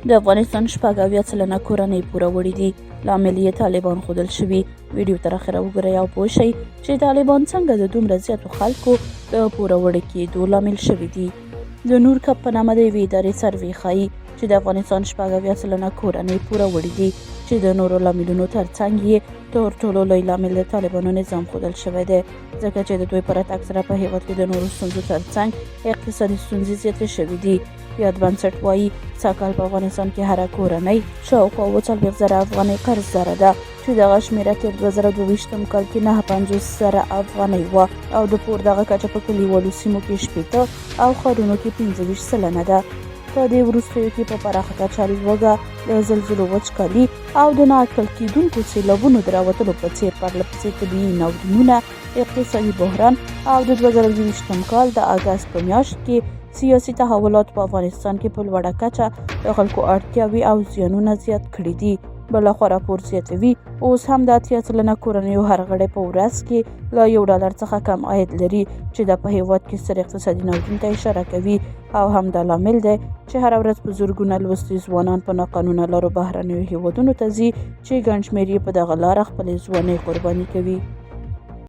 د افغانستان شپږ اویا سلنه کورنۍ پوره وړي دي. لامل یې طالبان ښودل شوي. ویډیو تر اخره وګورئ او پوه شئ چې طالبان څنګه د دومره زیاتو خلکو د پوره وړي کېدو لامل شوي دي. د نور کپ په نامه د یوې ادارې سروې ښایي چې د افغانستان شپږ اویا سلنه کورنۍ پوره وړي دي، چې د نورو لاملونو ترڅنګ یې تر ټولو لوی لامل د طالبانو نظام ښودل شوی دی، ځکه چې د دوی په راتګ سره په هېواد کې د نورو ستونزو ترڅنګ اقتصادي ستونزې زیاتې شوې دي. یاد بنسټ وایي سږکال په افغانستان کې هره کورنۍ شاوخوا 40,000 افغانۍ قرضداره ده، چې دغه شمېره تېر 2022 کال کې 950,000 افغانۍ وه او د پور دغه کچه په کلیوالو سیمو کې 80 او ښارونو کې 25 سلنه ده. په دې وروستیو کې په پراخه کچه لوږه، د زلزلو وچکالي او د نااټکل کېدونکو سیلابونو د راوتلو په څېر پرلهپسې طبیعي ناورینونه، اقتصادي بحران او د 2022 کال د اګست په میاشت کې سیاسي تحولات په افغانستان کې په لوړه کچه د خلکو اړتیاوې او زیانونه زیات کړي دي. بلاخره راپور زیاتوي اوس هم د 80 سلنه کورنیو هر غړی په ورځ کې له $1 څخه کم عاید لري، چې د په هېواد کې ستر اقتصادي ناورین ته اشاره کوي، او همدا لامل دی چې هره ورځ په زرګونه لوستي ځوانان په ناقانونه لارو بهرنیو هېوادونو ته ځي، چې ګڼ شمېر یې په دغه لاره خپلې ځوانۍ قرباني کوي.